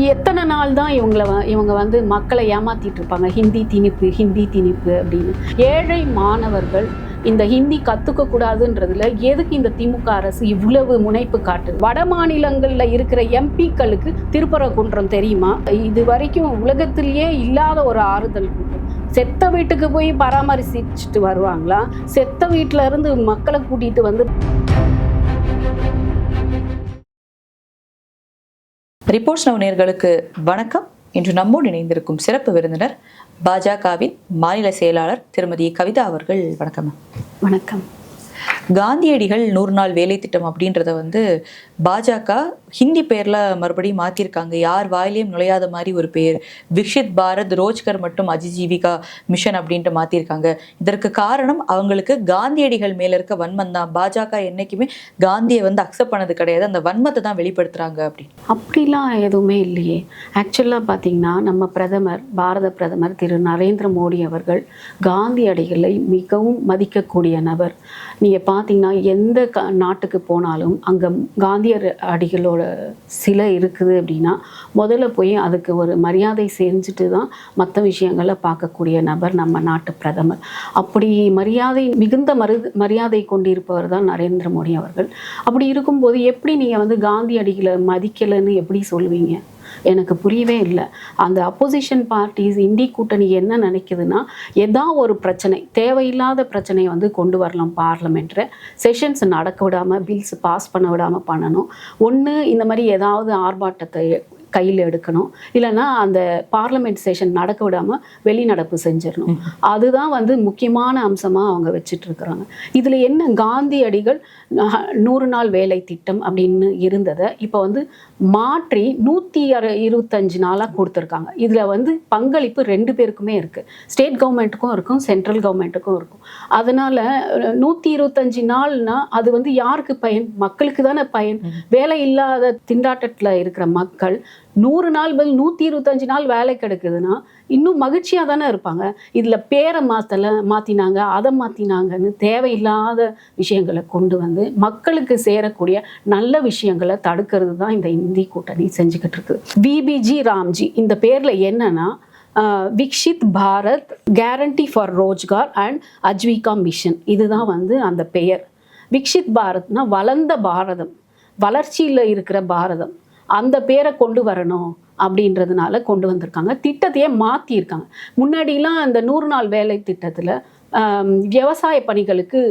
எத்தனை நாள் தான் இவங்க வந்து மக்களை ஏமாத்திட்டு இருப்பாங்க, ஹிந்தி திணிப்பு அப்படின்னு. ஏழை மாணவர்கள் இந்த ஹிந்தி கற்றுக்க கூடாதுன்றதுல எதுக்கு இந்த திமுக அரசு இவ்வளவு முனைப்பு காட்டுது? வட மாநிலங்களில் இருக்கிற எம்பிக்களுக்கு திருப்பரங்குன்றம் தெரியுமா? இது வரைக்கும் உலகத்திலேயே இல்லாத ஒரு ஆறுதல் கூட்டம். செத்த வீட்டுக்கு போய் பராமரிச்சுட்டு வருவாங்களா? செத்த வீட்டில இருந்து மக்களை கூட்டிட்டு வந்து. ரிப்போர்ட்ஸ் நவ் நேயர்களுக்கு வணக்கம். இன்று நம்மோடு இணைந்திருக்கும் சிறப்பு விருந்தினர் பாஜகவின் மாநில செயலாளர் திருமதி கவிதா அவர்கள். வணக்கம். வணக்கம். காந்தியடிகள் 100 நாள் வேலை திட்டம் அப்படின்றத வந்து பாஜக ஹிந்தி பேர்ல மறுபடியும் மாத்திருக்காங்க. யார் வாயிலையும் நுழையாத மாதிரி ஒரு பேர், விக்ஷித் பாரத் ரோஜ்கர் மற்றும் அஜிஜீவிகா மிஷன் அப்படின்ட்டு மாத்திருக்காங்க. இதற்கு காரணம் அவங்களுக்கு காந்தியடிகள் மேல இருக்க வன்மம் தான். பாஜக என்னைக்குமே காந்தியை வந்து அக்செப்ட் பண்ணது கிடையாது, அந்த வன்மத்தை தான் வெளிப்படுத்துறாங்க. அப்படிலாம் எதுவுமே இல்லையே. ஆக்சுவலாக பார்த்தீங்கன்னா நம்ம பாரத பிரதமர் திரு நரேந்திர மோடி அவர்கள் காந்தியடிகளை மிகவும் மதிக்கக்கூடிய நபர். நீங்கள் பார்த்தீங்கன்னா எந்த நாட்டுக்கு போனாலும் அங்கே காந்தியர் அடிகளோட சிலை இருக்குது அப்படின்னா முதல்ல போய் அதுக்கு ஒரு மரியாதை செஞ்சுட்டு தான் மற்ற விஷயங்களை பார்க்கக்கூடிய நபர் நம்ம நாட்டு பிரதமர். அப்படி மிகுந்த மரியாதை கொண்டிருப்பவர் தான் நரேந்திர மோடி அவர்கள். அப்படி இருக்கும்போது எப்படி நீங்கள் வந்து காந்தியடிகளை மதிக்கலைன்னு எப்படி சொல்லுவீங்க? எனக்கு புரியவே இல்லை. அந்த அப்போசிஷன் பார்ட்டிஸ் இந்தி கூட்டணி என்ன நினைக்குதுன்னா, ஏதாவது ஒரு பிரச்சனை, தேவையில்லாத பிரச்சனையை வந்து கொண்டு வரலாம், பார்லிமெண்ட்டில் செஷன்ஸ் நடக்க விடாமல், பில்ஸ் பாஸ் பண்ண விடாமல் பண்ணணும். ஒன்று இந்த மாதிரி ஏதாவது ஆர்ப்பாட்டத்தை கையில் எடுக்கணும், இல்லைன்னா அந்த பார்லிமெண்ட் செஷன் நடக்க விடாமல் வெளிநடப்பு செஞ்சிடணும். அதுதான் வந்து முக்கியமான அம்சமாக அவங்க வச்சுட்டு இருக்கிறாங்க. இதில் என்ன, காந்தியடிகள் 100 நாள் வேலை திட்டம் அப்படின்னு இருந்ததை இப்போ வந்து மாற்றி 125 நாளாக கொடுத்துருக்காங்க. இதில் வந்து பங்களிப்பு 2 பேருக்குமே இருக்குது. ஸ்டேட் கவர்மெண்ட்டுக்கும் இருக்கும், சென்ட்ரல் கவர்மெண்ட்டுக்கும் இருக்கும். அதனால் 125 நாள்னா அது வந்து யாருக்கு பயன்? மக்களுக்கு தானே பயன். வேலை இல்லாத திண்டாட்டத்தில் இருக்கிற மக்கள் 100 நாள் பதில் 125 நாள் வேலை கிடைக்குதுன்னா இன்னும் மகிழ்ச்சியாக தானே இருப்பாங்க. இதில் பேரை மாற்றினாங்க, அதை மாற்றினாங்கன்னு தேவையில்லாத விஷயங்களை கொண்டு வந்து மக்களுக்கு சேரக்கூடிய நல்ல விஷயங்களை தடுக்கிறது தான் இந்த இந்தி கூட்டணி செஞ்சுக்கிட்டு இருக்குது. விபிஜி ராம்ஜி இந்த பேரில் என்னன்னா, Viksit Bharat guarantee for Rozgar and Ajeevika mission, இதுதான் வந்து அந்த பெயர். விக்ஷித் பாரத்னா வளர்ந்த பாரதம், வளர்ச்சியில் இருக்கிற பாரதம், அந்த பேரை கொண்டு வரணும் அப்படின்றதுனால கொண்டு வந்திருக்காங்க. திட்டத்தையே மாற்றியிருக்காங்க. முன்னாடிலாம் அந்த 100 நாள் வேலை திட்டத்தில் விவசாய பணிகளுக்கு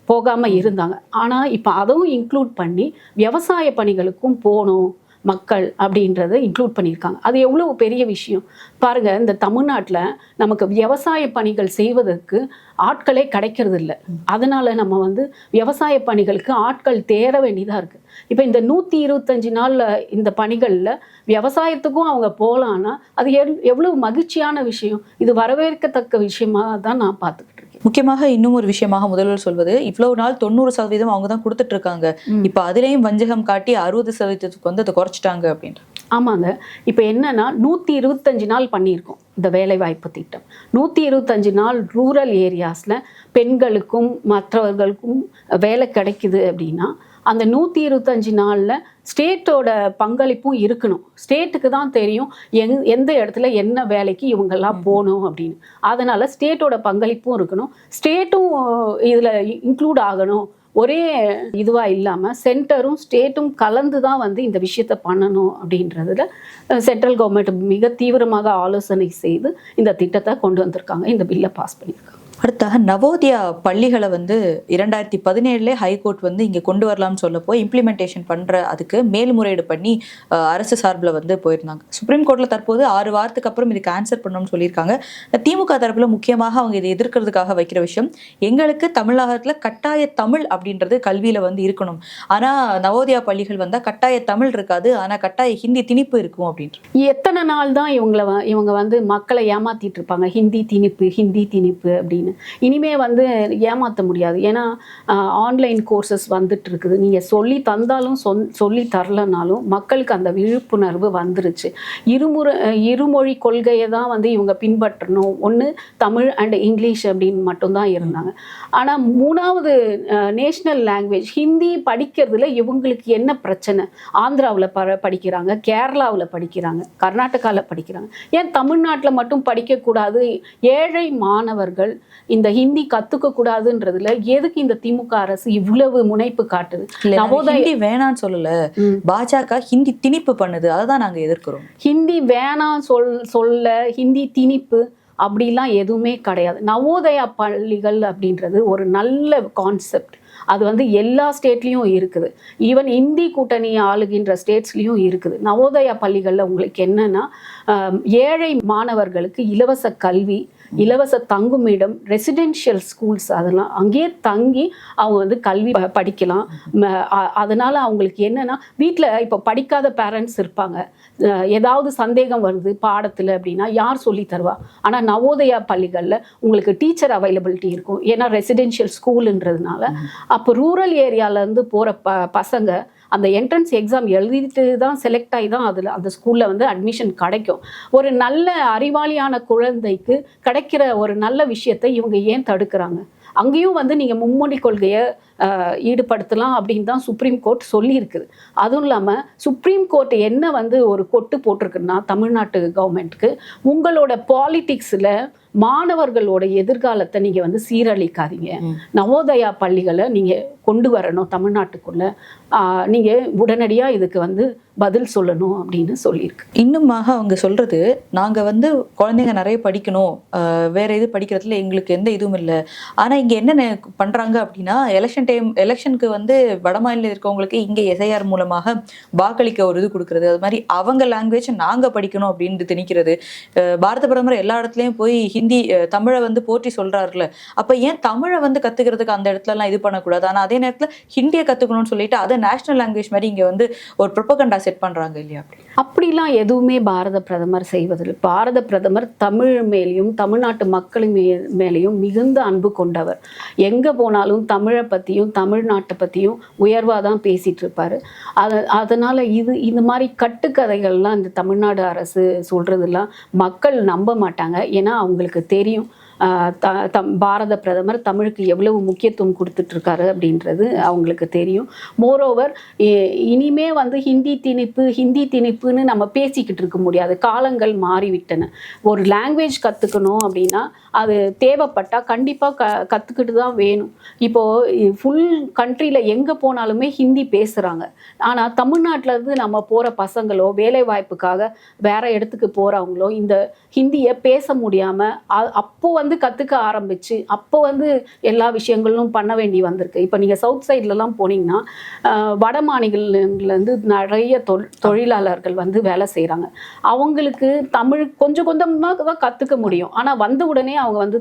போகாமல் இருந்தாங்க. ஆனால் இப்போ அதுவும் இன்க்ளூட் பண்ணி விவசாய பணிகளுக்கும் போகணும் மக்கள் அப்படின்றத இன்க்ளூட் பண்ணியிருக்காங்க. அது எவ்வளோ பெரிய விஷயம் பாருங்கள். இந்த தமிழ்நாட்டில் நமக்கு விவசாய பணிகள் செய்வதற்கு ஆட்களே கிடைக்கிறது இல்லை. அதனால் நம்ம வந்து விவசாய பணிகளுக்கு ஆட்கள் தேட வேண்டியதாக இருக்குது. இப்போ இந்த 125 நாளில் இந்த பணிகளில் விவசாயத்துக்கும் அவங்க போகலான்னா அது எவ்வளோ மகிழ்ச்சியான விஷயம். இது வரவேற்கத்தக்க விஷயமாக தான் நான் பார்த்துக்கிட்டு இருக்கேன். முக்கியமாக இன்னும் ஒரு விஷயமாக முதல்வர் சொல்வது, இவ்வளவு நாள் 90% அவங்க தான் கொடுத்துட்டு இருக்காங்க, இப்போ அதுலேயும் வஞ்சகம் காட்டி 60% வந்து அதை குறைச்சிட்டாங்க அப்படின்ட்டு. ஆமாங்க. இப்போ என்னன்னா 125 நாள் பண்ணியிருக்கோம் இந்த வேலைவாய்ப்பு திட்டம். 125 நாள் ரூரல் ஏரியாஸில் பெண்களுக்கும் மற்றவர்களுக்கும் வேலை கிடைக்குது அப்படின்னா அந்த 125 நாளில் ஸ்டேட்டோட பங்களிப்பும் இருக்கணும். ஸ்டேட்டுக்கு தான் தெரியும் எந்த இடத்துல என்ன வேலைக்கு இவங்கெல்லாம் போகணும் அப்படின்னு. அதனால் ஸ்டேட்டோட பங்களிப்பும் இருக்கணும், ஸ்டேட்டும் இதில் இன்க்ளூட் ஆகணும். ஒரே இதுவாக இல்லாமல் சென்டரும் ஸ்டேட்டும் கலந்து தான் வந்து இந்த விஷயத்தை பண்ணணும் அப்படின்றதுல சென்ட்ரல் கவர்மெண்ட் மிக தீவிரமாக ஆலோசனை செய்து இந்த திட்டத்தை கொண்டு வந்திருக்காங்க, இந்த பில்லை பாஸ் பண்ணியிருக்காங்க. அடுத்தாக நவோதயா பள்ளிகளை வந்து 2017 ஹைகோர்ட் வந்து இங்கே கொண்டு வரலாம்னு சொல்லப்போ இம்ப்ளிமெண்டேஷன் பண்ணுற அதுக்கு மேல்முறையீடு பண்ணி அரசு சார்பில் வந்து போயிருந்தாங்க. சுப்ரீம் கோர்ட்டில் தற்போது 6 வாரத்துக்கு அப்புறம் இதுக்கு ஆன்சர் பண்ணணும்னு சொல்லியிருக்காங்க. திமுக தரப்பில் முக்கியமாக அவங்க இதை எதிர்க்கிறதுக்காக வைக்கிற விஷயம், எங்களுக்கு தமிழகத்தில் கட்டாய தமிழ் அப்படின்றது கல்வியில் வந்து இருக்கணும், ஆனால் நவோதயா பள்ளிகள் வந்தால் கட்டாய தமிழ் இருக்காது, ஆனால் கட்டாய ஹிந்தி திணிப்பு இருக்கும் அப்படின்ட்டு. எத்தனை நாள் தான் இவங்க வந்து மக்களை ஏமாத்திட்டு இருப்பாங்க, ஹிந்தி திணிப்பு அப்படின்னு. அப்படின்னு. இனிமே வந்து ஏமாற்ற முடியாது. ஏன்னா ஆன்லைன் கோர்சஸ் வந்துட்டு இருக்குது. நீங்கள் சொல்லி தந்தாலும் சொல்லி தரலனாலும் மக்களுக்கு அந்த விழிப்புணர்வு வந்துருச்சு. இருமொழி கொள்கையை தான் வந்து இவங்க பின்பற்றணும். ஒன்று தமிழ் அண்ட் இங்கிலீஷ் அப்படின்னு மட்டும்தான் இருந்தாங்க. ஆனால் 3வது நேஷ்னல் லாங்குவேஜ் ஹிந்தி படிக்கிறதுல இவங்களுக்கு என்ன பிரச்சனை? ஆந்திராவில் படிக்கிறாங்க, கேரளாவில் படிக்கிறாங்க, கர்நாடகாவில் படிக்கிறாங்க. ஏன் தமிழ்நாட்டில் மட்டும் படிக்கக்கூடாது? ஏழை மாணவர்கள் இந்த ஹிந்தி கற்றுக்க கூடாதுன்றதுல எதுக்கு இந்த திமுக அரசு இவ்வளவு முனைப்பு காட்டுது? ஹிந்தி வேணான்னு சொல்லல, பாஜக ஹிந்தி திணிப்பு பண்ணுது, அதை தான் நாங்கள் எதிர்க்கிறோம். ஹிந்தி வேணாம் சொல்ல ஹிந்தி திணிப்பு அப்படிலாம் எதுவுமே கிடையாது. நவோதயா பள்ளிகள் அப்படின்றது ஒரு நல்ல கான்செப்ட். அது வந்து எல்லா ஸ்டேட்லேயும் இருக்குது. ஈவன் இந்தி கூட்டணி ஆளுகின்ற ஸ்டேட்ஸ்லேயும் இருக்குது. நவோதயா பள்ளிகளில் உங்களுக்கு என்னென்னா, ஏழை மாணவர்களுக்கு இலவச கல்வி, இலவச தங்குமிடம், ரெசிடென்ஷியல் ஸ்கூல்ஸ், அதெல்லாம் அங்கேயே தங்கி அவங்க வந்து கல்வி படிக்கலாம். அதனால் அவங்களுக்கு என்னென்னா, வீட்டில் இப்போ படிக்காத பேரண்ட்ஸ் இருப்பாங்க, ஏதாவது சந்தேகம் வருது பாடத்தில் அப்படின்னா யார் சொல்லி தருவா? ஆனால் நவோதயா பள்ளிகளில் உங்களுக்கு டீச்சர் அவைலபிலிட்டி இருக்கும். ஏன்னா ரெசிடென்ஷியல் ஸ்கூலுன்றதுனால. அப்போ ரூரல் ஏரியாவிலேருந்து போகிற பசங்க அந்த என்ட்ரன்ஸ் எக்ஸாம் எழுதிட்டு தான் செலக்ட் ஆகி தான் அதில் அந்த ஸ்கூலில் வந்து அட்மிஷன் கிடைக்கும். ஒரு நல்ல அறிவாளியான குழந்தைக்கு கிடைக்கிற ஒரு நல்ல விஷயத்தை இவங்க ஏன் தடுக்கிறாங்க? அங்கேயும் வந்து நீங்கள் மும்மொழி கொள்கையை ஈடுபடுத்தலாம் அப்படின்னு தான் சுப்ரீம் கோர்ட் சொல்லியிருக்குது. அதுவும் இல்லாமல் சுப்ரீம் கோர்ட் என்ன வந்து ஒரு கொட்டு போட்டிருக்குன்னா தமிழ்நாட்டு கவர்மெண்ட்டுக்கு, உங்களோட பாலிடிக்ஸில் மாணவர்களோட எதிர்காலத்தை நீங்கள் வந்து சீரழிக்காதீங்க, நவோதயா பள்ளிகளை நீங்கள் கொண்டு வரணும் தமிழ்நாட்டுக்குள்ளே, நீங்கள் உடனடியாக இதுக்கு வந்து பதில் சொல்லணும் அப்படின்னு சொல்லியிருக்கு. இன்னுமாக அவங்க சொல்கிறது, நாங்கள் வந்து குழந்தைங்க நிறைய படிக்கணும், வேறு இது படிக்கிறதுல எங்களுக்கு எந்த இதுவும் இல்லை. ஆனால் இங்கே என்ன பண்ணுறாங்க அப்படின்னா, எலெக்ஷனுக்கு வந்து வடமாநில இருக்கவங்களுக்கு இங்கே எஸ்ஐஆர் மூலமாக வாக்களிக்க ஒரு இது கொடுக்குறது, அது மாதிரி அவங்க லாங்குவேஜ் நாங்கள் படிக்கணும் அப்படின்னு திணிக்கிறது. பாரத பிரதமர் எல்லா இடத்துலையும் போய் ஹிந்தி தமிழை வந்து போற்றி சொல்கிறாருல, அப்போ ஏன் தமிழை வந்து கற்றுக்கிறதுக்கு அந்த இடத்துலலாம் இது பண்ணக்கூடாது? ஆனால் அதே நேரத்தில் ஹிந்தியை கற்றுக்கணும்னு சொல்லிட்டு அதை நேஷனல் லாங்குவேஜ் மாதிரி இங்கே வந்து ஒரு ப்ரொபகண்டா செட் பண்ணுறாங்க இல்லையா? அப்படிலாம் எதுவுமே பாரத பிரதமர் செய்வதில்லை. பாரத பிரதமர் தமிழ் மேலேயும் தமிழ்நாட்டு மக்கள் மேலேயும் மிகுந்த அன்பு கொண்டவர். எங்கே போனாலும் தமிழை பற்றியும் தமிழ்நாட்டை பற்றியும் உயர்வாக தான் பேசிகிட்டு இருப்பார். அதனால் இந்த மாதிரி கட்டுக்கதைகள்லாம் இந்த தமிழ்நாடு அரசு சொல்கிறதெல்லாம் மக்கள் நம்ப மாட்டாங்க. ஏன்னா அவங்களுக்கு தெரியும் பாரத பிரதமர் தமிழுக்கு எவ்வளவு முக்கியத்துவம் கொடுத்துட்ருக்காரு அப்படின்றது அவங்களுக்கு தெரியும். மோரோவர் இனிமே வந்து ஹிந்தி திணிப்புன்னு நம்ம பேசிக்கிட்டு இருக்க முடியாது. காலங்கள் மாறிவிட்டன. ஒரு லாங்குவேஜ் கற்றுக்கணும் அப்படின்னா அது தேவைப்பட்டால் கண்டிப்பாக கற்றுக்கிட்டு தான் வேணும். இப்போது ஃபுல் கண்ட்ரியில் எங்கே போனாலுமே ஹிந்தி பேசுகிறாங்க. ஆனால் தமிழ்நாட்டிலேருந்து நம்ம போகிற பசங்களோ வேலை வாய்ப்புக்காக வேறு இடத்துக்கு போகிறவங்களோ இந்த ஹிந்தியை பேச முடியாமல் அப்போ வந்து கற்றுக்க ஆரம்பித்து அப்போ வந்து எல்லா விஷயங்களும் பண்ண வேண்டி வந்திருக்கு. இப்போ நீங்கள் சவுத் சைட்லலாம் போனீங்கன்னா வட மாநிலங்கள்லேருந்து நிறைய தொழிலாளர்கள் வந்து வேலை செய்கிறாங்க. அவங்களுக்கு தமிழ் கொஞ்சம் கொஞ்சமாக தான் கற்றுக்க முடியும். ஆனால் வந்த உடனே அவங்க வந்து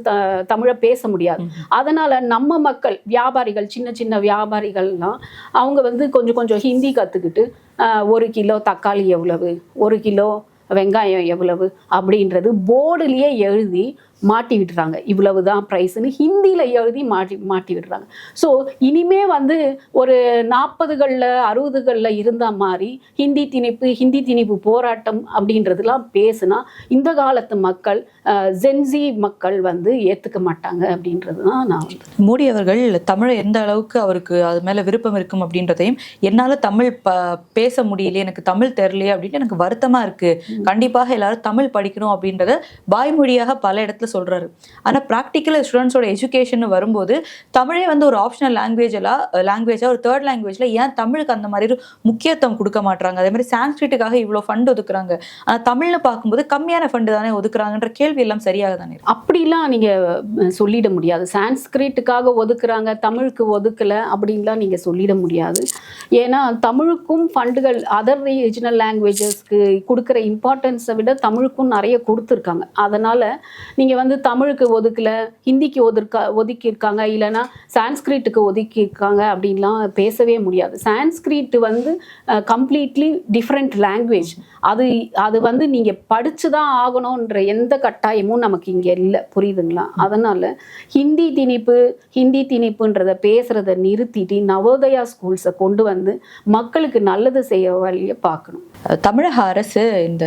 தமிழை பேச முடியாது. அதனால் நம்ம மக்கள் வியாபாரிகள், சின்ன சின்ன வியாபாரிகள்லாம் அவங்க வந்து கொஞ்சம் ஹிந்தி கற்றுக்கிட்டு 1 கிலோ தக்காளி எவ்வளவு, 1 கிலோ வெங்காயம் எவ்வளவு அப்படின்றது போர்டுலேயே எழுதி மாட்டி விட்டுறாங்க. இவ்வளவு தான் ப்ரைஸ்ன்னு ஹிந்தியில் எழுதி மாட்டி விடுறாங்க. ஸோ இனிமே வந்து ஒரு 40களில் 60களில் இருந்த மாதிரி ஹிந்தி திணிப்பு போராட்டம் அப்படின்றதுலாம் பேசுனா இந்த காலத்து மக்கள், ஜென்சி மக்கள் வந்து ஏற்றுக்க மாட்டாங்க அப்படின்றது தான் நான். மோடி அவர்கள் தமிழை எந்த அளவுக்கு அவருக்கு அது மேலே விருப்பம் இருக்கும் அப்படின்றதையும், என்னால் தமிழ் பேச முடியலையே, எனக்கு தமிழ் தெரியலையே அப்படின்ட்டு எனக்கு வருத்தமாக இருக்குது, கண்டிப்பாக எல்லாரும் தமிழ் படிக்கணும் அப்படின்றத வாய்மொழியாக பல இடத்துல சொல்றாரு. ஆனா பிராக்டிக்கல் ஸ்டூடெண்ட்ஸோட எஜுகேஷன் வரும்போது தமிழே வந்து ஒரு ஆப்ஷனல் லாங்குவேஜா ஒரு தேர்ட் லாங்குவேஜ்ல ஏன் தமிழுக்கு அந்த மாதிரி ஒரு முக்கியத்துவம் கொடுக்க மாட்டாங்க? அதே மாதிரி சான்ஸ்கிரிட்டுக்காக இவ்வளவு ஃபண்ட் ஒதுக்குறாங்க, ஆனா தமிழ்னு பார்க்கும்போது கம்மியான ஃபண்ட் தானே ஒதுக்குறாங்கன்ற கேள்வி எல்லாம் சரியாக தானே? அப்படிலாம் நீங்க சொல்லிட முடியாது. சான்ஸ்கிரிட்டுக்காக ஒதுக்குறாங்க, தமிழுக்கு ஒதுக்கல அப்படின்லாம் நீங்க சொல்லிட முடியாது. ஏன்னா தமிழுக்கும் ஃபண்டுகள் அதர் ரீஜனல் லாங்குவேஜஸ்க்கு கொடுக்குற இம்பார்ட்டன்ஸை விட தமிழுக்கும் நிறைய கொடுத்துருக்காங்க. அதனால நீங்க நீங்கள் வந்து தமிழுக்கு ஒதுக்கல, ஹிந்திக்கு ஒதுக்கியிருக்காங்க, இல்லைன்னா சான்ஸ்கிரிட்டுக்கு ஒதுக்கியிருக்காங்க அப்படின்லாம் பேசவே முடியாது. சான்ஸ்கிரிட் வந்து கம்ப்ளீட்லி டிஃப்ரெண்ட் லாங்குவேஜ். அது வந்து நீங்கள் படித்து தான் ஆகணுன்ற எந்த கட்டாயமும் நமக்கு இங்கே இல்லை, புரியுதுங்களா? அதனால் ஹிந்தி திணிப்புன்றத பேசுகிறத நிறுத்திட்டு நவோதயா ஸ்கூல்ஸை கொண்டு வந்து மக்களுக்கு நல்லது செய்ய வழியை பார்க்கணும். தமிழக அரசு இந்த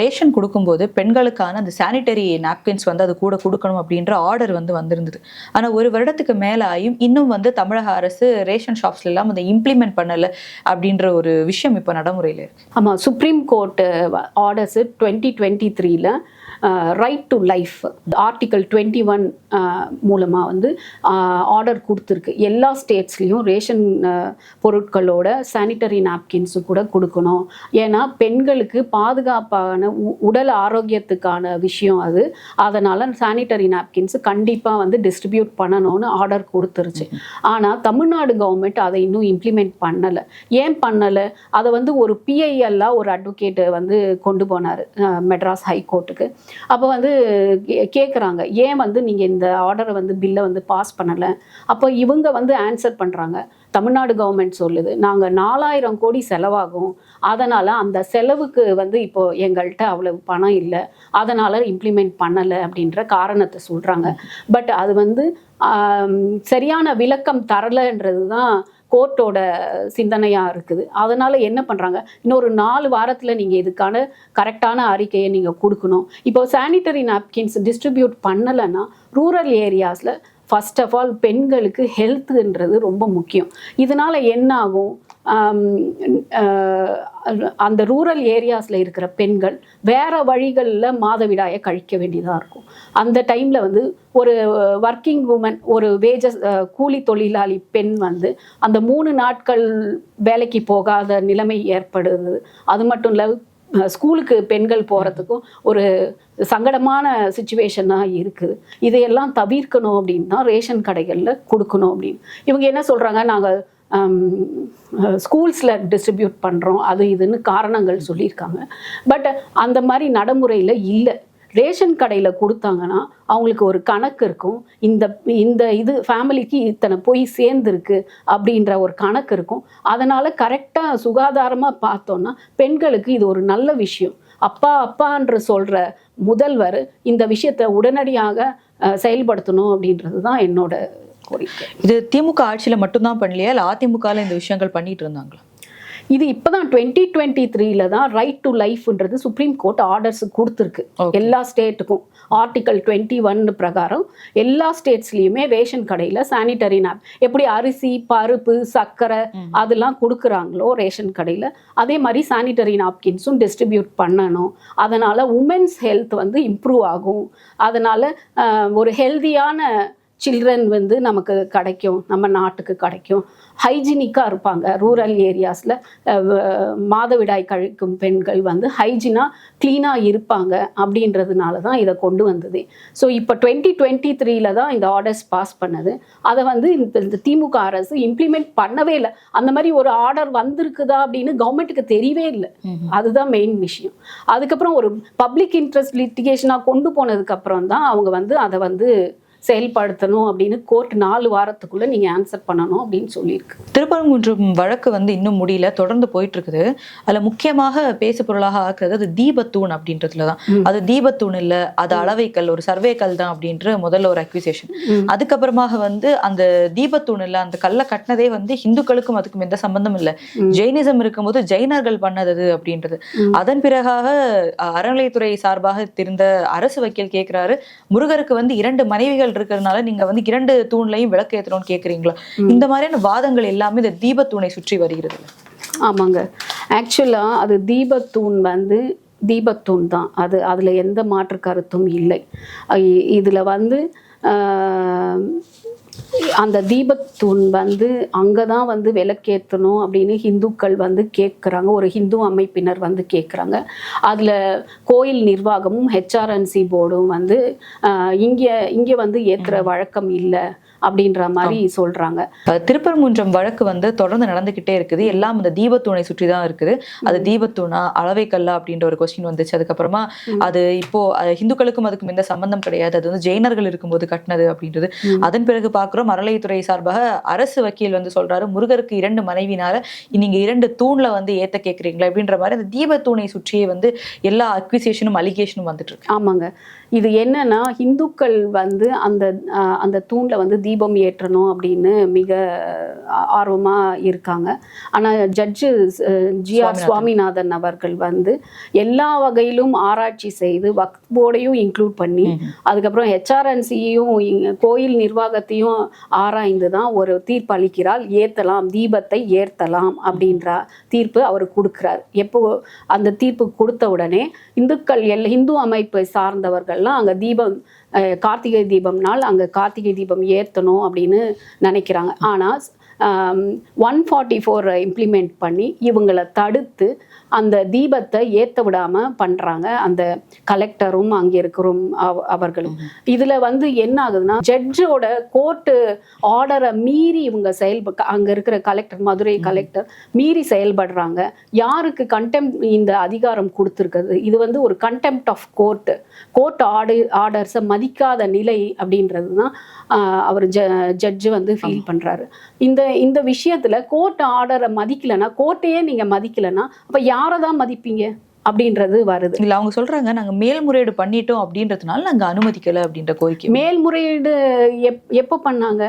ரேஷன் கொடுக்கும்போது பெண்களுக்கான அந்த சானிட்டரி நாப்கின்ஸ் வந்து அது கூட கொடுக்கணும் அப்படின்ற ஆர்டர் வந்து வந்திருந்தது. ஆனால் ஒரு வருடத்துக்கு மேலே ஆயும் இன்னும் வந்து தமிழக அரசு ரேஷன் ஷாப்ஸ்ல எல்லாம் அதை இம்ப்ளிமெண்ட் பண்ணலை அப்படின்ற ஒரு விஷயம் இப்போ நடைமுறையில் இருக்கு. ஆமாம், சுப்ரீம் கோர்ட் ஆர்டர்ஸ் 2023ல் ரைட் டு லைஃப் ஆர்டிகல் 21 மூலமாக வந்து ஆர்டர் கொடுத்துருக்கு. எல்லா ஸ்டேட்ஸ்லேயும் ரேஷன் பொருட்களோட சானிட்டரி நாப்கின்ஸு கூட கொடுக்கணும். ஏன்னா பெண்களுக்கு பாதுகாப்பான உடல் ஆரோக்கியத்துக்கான விஷயம் அது. அதனால் சானிட்டரி நாப்கின்ஸு கண்டிப்பாக வந்து டிஸ்ட்ரிபியூட் பண்ணணும்னு ஆர்டர் கொடுத்துருச்சு. ஆனால் தமிழ்நாடு கவர்மெண்ட் அதை இன்னும் இம்ப்ளிமெண்ட் பண்ணலை. ஏன் பண்ணலை? அதை வந்து ஒரு பிஐஎல்லாக ஒரு அட்வொகேட்டு வந்து கொண்டு போனார் மெட்ராஸ் ஹைகோர்ட்டுக்கு. அப்போ வந்து கேட்குறாங்க, ஏன் வந்து நீங்கள் இந்த ஆர்டரை வந்து பில்லை வந்து பாஸ் பண்ணலை? அப்போ இவங்க வந்து ஆன்சர் பண்ணுறாங்க, தமிழ்நாடு கவர்மெண்ட் சொல்லுது, நாங்கள் 4000 கோடி செலவாகும், அதனால் அந்த செலவுக்கு வந்து இப்போது எங்கள்கிட்ட அவ்வளவு பணம் இல்லை, அதனால் இம்ப்ளிமெண்ட் பண்ணலை அப்படின்ற காரணத்தை சொல்கிறாங்க. பட் அது வந்து சரியான விளக்கம் தரலைன்றது தான் கோர்ட்டோட சிந்தனையாக இருக்குது. அதனால் என்ன பண்ணுறாங்க, இன்னொரு 4 வாரத்தில் நீங்கள் இதுக்கான கரெக்டான அறிக்கையை நீங்கள் கொடுக்கணும். இப்போ சானிட்டரி நாப்கின்ஸ் டிஸ்ட்ரிபியூட் பண்ணலைன்னா ரூரல் ஏரியாஸில் ஃபர்ஸ்ட் ஆஃப் ஆல் பெண்களுக்கு ஹெல்த்துன்றது ரொம்ப முக்கியம். இதனால் என்ன ஆகும், அந்த ரூரல் ஏரியாஸில் இருக்கிற பெண்கள் வேறு வழிகளில் மாதவிடாயை கழிக்க வேண்டியதாக இருக்கும். அந்த டைமில் வந்து ஒரு ஒர்க்கிங் உமன், ஒரு வேஜஸ் கூலி தொழிலாளி பெண் வந்து அந்த 3 நாட்கள் வேலைக்கு போகாத நிலைமை ஏற்படுது. அது மட்டும் இல்லை, ஸ்கூலுக்கு பெண்கள் போகிறதுக்கும் ஒரு சங்கடமான சுச்சுவேஷனாக இருக்குது. இதையெல்லாம் தவிர்க்கணும் அப்படின்னு தான் ரேஷன் கடைகளில் கொடுக்கணும் அப்படின்னு இவங்க என்ன சொல்கிறாங்க, நாங்கள் ஸ்கூல்ஸில் டிஸ்ட்ரிபியூட் பண்ணுறோம் அது இதுன்னு காரணங்கள் சொல்லியிருக்காங்க. பட் அந்த மாதிரி நடைமுறையில் இல்லை. ரேஷன் கடையில் கொடுத்தாங்கன்னா அவங்களுக்கு ஒரு கணக்கு இருக்கும், இந்த இது ஃபேமிலிக்கு இத்தனை போய் சேர்ந்துருக்கு அப்படின்ற ஒரு கணக்கு இருக்கும். அதனால் கரெக்டாக சுகாதாரமாக பார்த்தோன்னா பெண்களுக்கு இது ஒரு நல்ல விஷயம். அப்பான்ற சொல்கிற முதல்வர் இந்த விஷயத்தை உடனடியாக செயல்படுத்தணும் அப்படின்றது தான் என்னோட கோரிக்கை. இது திமுக ஆட்சியில் மட்டும்தான் பண்ணலையா, இல்லை அதிமுகவில் இந்த விஷயங்கள் பண்ணிட்டு இருந்தாங்களா? இது இப்போதான் 2023ல தான் ரைட் டு லைஃப்ன்றது சுப்ரீம் கோர்ட் ஆர்டர்ஸ் கொடுத்துருக்கு எல்லா ஸ்டேட்டுக்கும். ஆர்டிகல் 21 பிரகாரம் எல்லா ஸ்டேட்ஸ்லையுமே ரேஷன் கடையில் சானிட்டரி நாப் எப்படி அரிசி பருப்பு சர்க்கரை அதெல்லாம் கொடுக்குறாங்களோ ரேஷன் கடையில், அதே மாதிரி சானிட்டரி நாப்கின்ஸும் டிஸ்ட்ரிபியூட் பண்ணணும். அதனால் உமன்ஸ் ஹெல்த் வந்து இம்ப்ரூவ் ஆகும். அதனால் ஒரு ஹெல்தியான சில்ட்ரன் வந்து நமக்கு கிடைக்கும், நம்ம நாட்டுக்கு கிடைக்கும். ஹைஜீனிக்காக இருப்பாங்க. ரூரல் ஏரியாஸில் மாதவிடாய் கழிக்கும் பெண்கள் வந்து ஹைஜீனாக க்ளீனாக இருப்பாங்க. அப்படின்றதுனால தான் இதை கொண்டு வந்தது. ஸோ இப்போ 2023ல தான் இந்த ஆர்டர்ஸ் பாஸ் பண்ணது. அதை வந்து இந்த திமுக அரசு இம்ப்ளிமெண்ட் பண்ணவே இல்லை. அந்த மாதிரி ஒரு ஆர்டர் வந்திருக்குதா அப்படின்னு கவர்மெண்ட்டுக்கு தெரியவே இல்லை. அதுதான் மெயின் விஷயம். அதுக்கப்புறம் ஒரு பப்ளிக் இன்ட்ரெஸ்ட் லிட்டிகேஷனாக கொண்டு போனதுக்கப்புறம் தான் அவங்க வந்து அதை வந்து செயல்படுத்தணும் அப்படின்னு கோர்ட் 4 வாரத்துக்குள்ள நீங்க ஆன்சர் பண்ணணும் அப்படின்னு சொல்லியிருக்கு. திருப்பரங்குன்றம் வழக்கு வந்து இன்னும் முடியல, தொடர்ந்து போயிட்டு இருக்குது. அதுல முக்கியமாக பேசு பொருளாக ஆக்குறது அது தீபத்தூண் அப்படின்றதுலதான். அது தீபத்தூண் இல்ல, அது அளவைக்கல், ஒரு சர்வே கல் தான் அப்படின்ற முதல்ல ஒரு அக்யூசேஷன். அதுக்கப்புறமாக வந்து அந்த தீபத்தூண் இல்ல, அந்த கல்லை கட்டினதே வந்து ஹிந்துக்களுக்கும் அதுக்கும் எந்த சம்பந்தம் இல்லை, ஜெயினிசம் இருக்கும்போது ஜெயினர்கள் பண்ணது அப்படின்றது. அதன் பிறகாக அறநிலையத்துறை சார்பாக இருந்த அரசு வக்கீல் கேட்கிறாரு, முருகருக்கு வந்து 2 மனைவிகள் இருக்கிறதுனால நீங்க வந்து 2 தூண்லையும் விளக்கு ஏற்றணும்னு கேட்குறீங்களா? இந்த மாதிரியான வாதங்கள் எல்லாமே இந்த தீபத்தூணை சுற்றி வருகிறது. ஆமாங்க, ஆக்சுவலா அது தீபத்தூண் வந்து தீபத்தூண் தான். அதில் எந்த மாற்று கருத்தும் இல்லை. இதில் வந்து அந்த தீபத்தூண் வந்து அங்கே தான் வந்து விளக்கேற்றணும் அப்படின்னு ஹிந்துக்கள் வந்து கேட்குறாங்க. ஒரு ஹிந்து அமைப்பினர் வந்து கேட்குறாங்க. அதில் கோயில் நிர்வாகமும் ஹெச்ஆர்என்சி போர்டும் வந்து இங்கே வந்து ஏற்றுற வழக்கம் இல்லை அப்படின்ற மாதிரி சொல்றாங்க. திருப்பரங்குன்றம் வழக்கு வந்து தொடர்ந்து நடந்துகிட்டே இருக்குது. எல்லாம் இந்த தீபத்தூணை சுற்றி தான் இருக்குது. அது தீபத்தூணா அளவை கல்லா அப்படின்ற ஒரு கொஸ்டின் வந்துச்சு. அதுக்கப்புறமா அது இப்போ இந்துக்களுக்கும் அதுக்கும் எந்த சம்பந்தம் கிடையாது, அது வந்து ஜெயினர்கள் இருக்கும்போது கட்டினது அப்படின்றது. அதன் பிறகு பார்க்கிறோம் அறநிலையத்துறை சார்பாக அரசு வக்கீல் வந்து சொல்றாரு, முருகருக்கு 2 மனைவினால நீங்க 2 தூண்ல வந்து ஏத்த கேக்குறீங்களா அப்படின்ற மாதிரி அந்த தீபத்தூணை சுற்றியே வந்து எல்லா அக்விசேஷனும் அலிகேஷனும் வந்துட்டு இருக்கு. ஆமாங்க. இது என்னன்னா இந்துக்கள் வந்து அந்த தூண்ல வந்து தீபம் ஏற்றணும் அப்படின்னு மிக ஆர்வமா இருக்காங்க. ஆனா ஜட்ஜு ஜி.ஆர். சுவாமிநாதன் அவர்கள் வந்து எல்லா வகையிலும் ஆராய்ச்சி செய்து வக்ஃப் போர்டையும் இன்க்ளூட் பண்ணி அதுக்கப்புறம் ஹெச்ஆர்என்சியையும் கோயில் நிர்வாகத்தையும் ஆராய்ந்து தான் ஒரு தீர்ப்பு அளிக்கிறார். ஏத்தலாம், தீபத்தை ஏற்றலாம் அப்படின்ற தீர்ப்பு அவர் கொடுக்கிறார். எப்போ அந்த தீர்ப்பு கொடுத்த உடனே இந்துக்கள் இந்து அமைப்பை சார்ந்தவர்கள்லாம் அங்க தீபம் கார்த்திகை தீபம் நாள் அங்க கார்த்திகை தீபம் ஏற்றணும் அப்படின்னு நினைக்கிறாங்க. ஆனால் 144 இம்ப்ளிமெண்ட் பண்ணி இவங்களை தடுத்து அந்த தீபத்தை ஏற்ற விடாம பண்றாங்க அந்த கலெக்டரும் அங்கே இருக்கிறோம் அவர்களும். இதுல வந்து என்ன ஆகுதுன்னா ஜட்ஜோட கோர்ட்டு ஆர்டரை மீறி இவங்க அங்க இருக்கிற கலெக்டர், மதுரை கலெக்டர் மீறி செயல்படுறாங்க. யாருக்கு கண்டெம்ட் இந்த அதிகாரம் கொடுத்துருக்குது? இது வந்து ஒரு கண்டெம்ட் ஆஃப் கோர்ட் ஆர்டர்ஸை மதிக்காத நிலை அப்படின்றது தான் அவர் ஜட்ஜு வந்து ஃபீல் பண்றாரு. இந்த விஷயத்துல கோர்ட் ஆர்டரை மதிக்கலைன்னா, கோர்ட்டையே நீங்க மதிக்கலைன்னா அப்ப யாரை தான் மதிப்பீங்க அப்படின்றது வருது. இல்ல அவங்க சொல்றாங்க நாங்க மேல்முறையீடு பண்ணிட்டோம் அப்படின்றதுனால நாங்க அனுமதிக்கல அப்படின்ற கோரிக்கை. மேல்முறையீடு எப்போ பண்ணாங்க?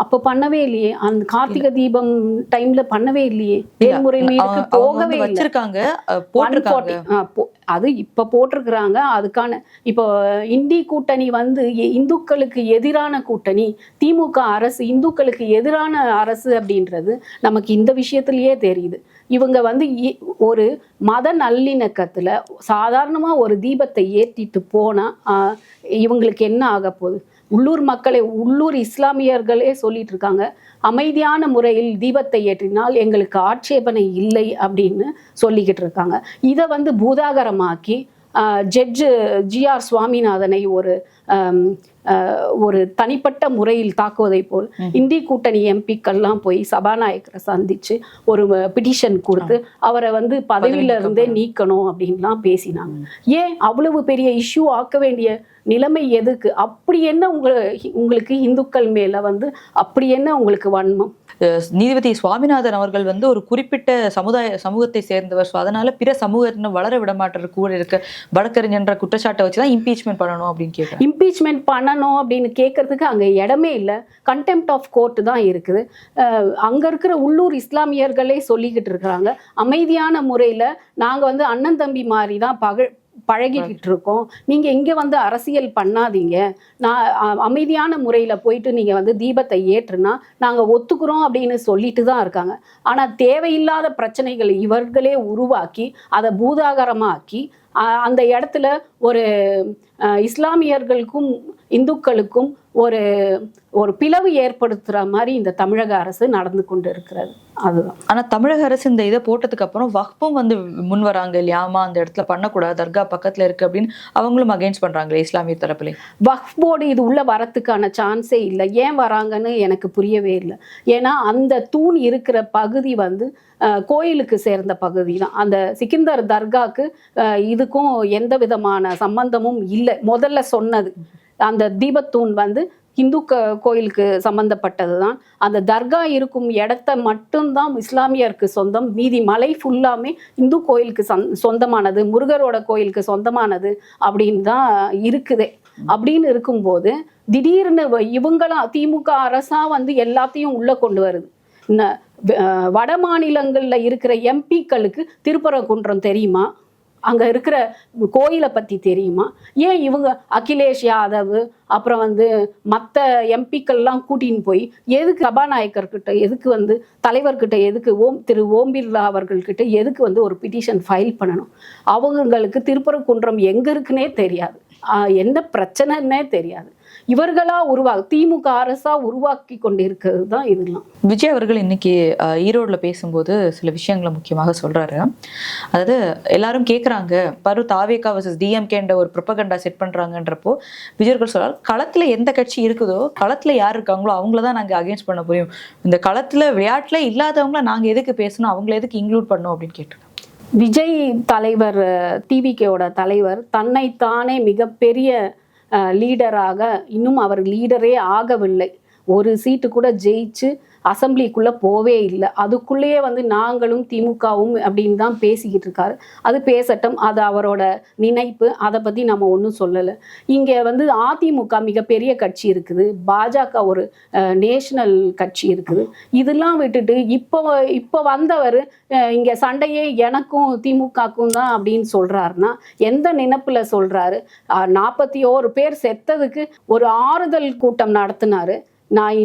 அப்ப பண்ணவே இல்லையே. அந்த கார்த்திகை தீபம் டைம்ல பண்ணவே இல்லையே. மேல்முறையீடுக்கு போகவே வச்சிருக்காங்க. அது இப்ப போட்டிருக்கிறாங்க. அதுக்கான இப்போ இந்தி கூட்டணி வந்து இந்துக்களுக்கு எதிரான கூட்டணி, திமுக அரசு இந்துக்களுக்கு எதிரான அரசு அப்படின்றது நமக்கு இந்த விஷயத்திலேயே தெரியுது. இவங்க வந்து ஒரு மத நல்லிணக்கத்துல சாதாரணமா ஒரு தீபத்தை ஏற்றிட்டு போனா இவங்களுக்கு என்ன ஆக போகுது? உள்ளூர் மக்களை, உள்ளூர் இஸ்லாமியர்களே சொல்லிட்டு இருக்காங்க, அமைதியான முறையில் தீபத்தை ஏற்றினால் எங்களுக்கு ஆட்சேபனை இல்லை அப்படின்னு சொல்லிக்கிட்டு இருக்காங்க. இதை வந்து பூதாகரமாக்கி ஜட்ஜு ஜி.ஆர். சுவாமிநாதனை ஒரு தனிப்பட்ட முறையில் தாக்குவதை போல் இந்தி கூட்டணி எம்பிக்கள்லாம் போய் சபாநாயகரை சந்திச்சு ஒரு பிட்டிஷன் கொடுத்து அவரை வந்து பதவியில இருந்தே நீக்கணும் அப்படின்லாம் பேசினாங்க. ஏன் அவ்வளவு பெரிய இஷ்யூ ஆக்க வேண்டிய நிலைமை எதுக்கு? அப்படி என்ன உங்களுக்கு இந்துக்கள் மேல வந்து அப்படி என்ன உங்களுக்கு வன்மம்? நீதிபதி சுவாமிநாதன் அவர்கள் வந்து ஒரு குறிப்பிட்ட சமூகத்தை சேர்ந்தவர், அதனால பிற சமூகத்தினர் வளர விடமாட்டர் கூட இருக்க வழக்கறிஞன்ற குற்றச்சாட்டை வச்சுதான் இம்பீச்மெண்ட் பண்ணணும் அப்படின்னு கேட்க இம்பீச்மெண்ட் பண்ணணும் அப்படின்னு கேட்கறதுக்கு அங்க இடமே இல்லை. கண்டெம்ட் ஆஃப் கோர்ட் தான் இருக்குது. அங்க இருக்கிற உள்ளூர் இஸ்லாமியர்களே சொல்லிக்கிட்டு இருக்கிறாங்க, அமைதியான முறையில நாங்க வந்து அண்ணன் தம்பி மாதிரி தான் பழகிக்கிட்டு இருக்கோம், நீங்க இங்க வந்து அரசியல் பண்ணாதீங்க, நான் அமைதியான முறையில போயிட்டு நீங்க வந்து தீபத்தை ஏற்றுனா நாங்க ஒத்துக்கிறோம் அப்படின்னு சொல்லிட்டு தான் இருக்காங்க. ஆனா தேவையில்லாத பிரச்சனைகளை இவர்களே உருவாக்கி அதை பூதாகரமாக்கி அந்த இடத்துல ஒரு இஸ்லாமியர்களுக்கும் இந்துக்களுக்கும் ஒரு பிளவு ஏற்படுத்துற மாதிரி இந்த தமிழக அரசு நடந்து கொண்டு இருக்கிறது. அதுதான். ஆனா தமிழக அரசு இந்த இதை போட்டதுக்கு அப்புறம் வக்ஃபும் வந்து முன் வராங்க இல்லையாமா, அந்த இடத்துல பண்ணக்கூடாது, தர்கா பக்கத்துல இருக்கு அப்படின்னு அவங்களும் அகைன்ஸ்ட் பண்றாங்களே இஸ்லாமிய தரப்புல. வக்ஃப் போர்டு இது உள்ள வரத்துக்கான சான்ஸே இல்லை. ஏன் வராங்கன்னு எனக்கு புரியவே இல்லை. ஏன்னா அந்த தூண் இருக்கிற பகுதி வந்து கோயிலுக்கு சேர்ந்த பகுதி தான். அந்த சிக்கிந்தர் தர்காக்கு இதுக்கும் எந்த விதமான சம்பந்தமும் இல்லை. முதல்ல சொன்னது அந்த தீபத்தூண் வந்து இந்து கோயிலுக்கு சம்பந்தப்பட்டது தான். அந்த தர்கா இருக்கும் இடத்த மட்டும்தான் இஸ்லாமியருக்கு சொந்தம், மீதி மலை ஃபுல்லாமே இந்து கோயிலுக்கு சொந்தமானது, முருகரோட கோயிலுக்கு சொந்தமானது அப்படின்னு தான் இருக்குதே. அப்படின்னு இருக்கும்போது திடீர்னு இவங்களா திமுக அரசா வந்து எல்லாத்தையும் உள்ள கொண்டு வருது. வட மாநிலங்கள்ல இருக்கிற எம்பிக்களுக்கு திருப்பரங்குன்றம் தெரியுமா? அங்க இருக்கிற கோயிலை பத்தி தெரியுமா? ஏன் இவங்க அகிலேஷ் யாதவ் அப்புறம் வந்து மற்ற எம்பிக்கள்லாம் கூட்டின்னு போய் எதுக்கு சபாநாயகர்கிட்ட, எதுக்கு வந்து தலைவர்கிட்ட, எதுக்கு திரு ஓம் பிர்லா அவர்கள்கிட்ட எதுக்கு வந்து ஒரு பிட்டிஷன் ஃபைல் பண்ணணும்? அவங்களுக்கு திருப்பரங்குன்றம் எங்க இருக்குன்னே தெரியாது, என்ன பிரச்சனைன்னே தெரியாது. இவர்களா திமுக அரசா உருவாக்கி கொண்டிருக்கிறது தான் இதெல்லாம். விஜய் அவர்கள் இன்னைக்கு ஈரோடுல பேசும்போது சில விஷயங்களை முக்கியமாக சொல்றாரு. அதாவது எல்லாரும் கேட்குறாங்க, பரு தாவேகா வர்சஸ் டிஎம்கேன்ற ஒரு ப்ரொபகண்டா செட் பண்றாங்கன்றப்போ விஜய் அவர்கள் சொல்றாரு, களத்துல எந்த கட்சி இருக்குதோ, களத்துல யார் இருக்காங்களோ அவங்கள தான் நாங்க அகேன்ஸ்ட் பண்ண முடியும். இந்த களத்துல விளையாட்டுல இல்லாதவங்கள நாங்க எதுக்கு பேசணும், அவங்கள எதுக்கு இன்க்ளூட் பண்ணோம் அப்படின்னு கேட்டு. விஜய் தலைவர், டிவிகேவோட தலைவர் தன்னைத்தானே மிகப்பெரிய லீடராக, இன்னும் அவர் லீடரே ஆகவில்லை, ஒரு சீட்டு கூட ஜெயிச்சு அசம்பிளிக்குள்ளே போவே இல்லை, அதுக்குள்ளேயே வந்து நாங்களும் திமுகவும் அப்படின்னு தான் பேசிக்கிட்டு இருக்காரு. அது பேசட்டும், அது அவரோட நினைப்பு, அதை பற்றி நம்ம ஒன்றும் சொல்லலை. இங்கே வந்து அதிமுக மிகப்பெரிய கட்சி இருக்குது, பாஜக ஒரு நேஷனல் கட்சி இருக்குது. இதெல்லாம் விட்டுட்டு இப்போ வந்தவர் இங்கே சண்டையே எனக்கும் திமுகக்கும் தான் அப்படின்னு சொல்கிறாருன்னா எந்த நினைப்பில் சொல்கிறாரு? 41 பேர் செத்ததுக்கு ஒரு ஆறுதல் கூட்டம் நடத்தினாரு. நான்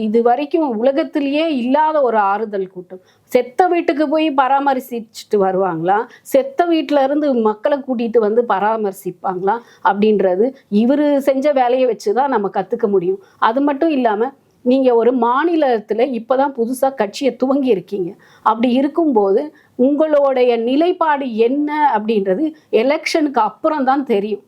இது வரைக்கும் உலகத்திலேயே இல்லாத ஒரு ஆறுதல் கூட்டம். செத்த வீட்டுக்கு போய் பராமரிச்சுட்டு வருவாங்களா? செத்த வீட்டில இருந்து மக்களை கூட்டிட்டு வந்து பராமரிப்பாங்களா? அப்படின்றது இவர் செஞ்ச வேலையை வச்சு தான் நம்ம கற்றுக்க முடியும். அது மட்டும் இல்லாமல் நீங்கள் ஒரு மாநிலத்தில் இப்போ தான் புதுசாக கட்சியை துவங்கி இருக்கீங்க. அப்படி இருக்கும்போது உங்களுடைய நிலைப்பாடு என்ன அப்படின்றது எலெக்ஷனுக்கு அப்புறம் தான் தெரியும்.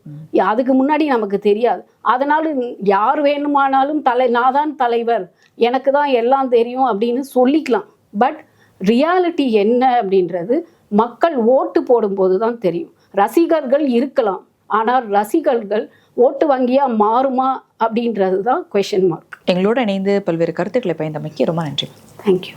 அதுக்கு முன்னாடி நமக்கு தெரியாது. அதனால யார் வேணுமானாலும் நான் தான் தலைவர், எனக்கு தான் எல்லாம் தெரியும் அப்படின்னு சொல்லிக்கலாம். பட் ரியாலிட்டி என்ன அப்படின்றது மக்கள் ஓட்டு போடும்போது தான் தெரியும். ரசிகர்கள் இருக்கலாம், ஆனால் ரசிகர்கள் ஓட்டு வங்கியா மாறுமா அப்படின்றது தான் குவெஸ்சன் மார்க். எங்களோட இணைந்து பல்வேறு கருத்துக்களை பயந்தமைக்கு ரொம்ப நன்றி. தேங்க்யூ.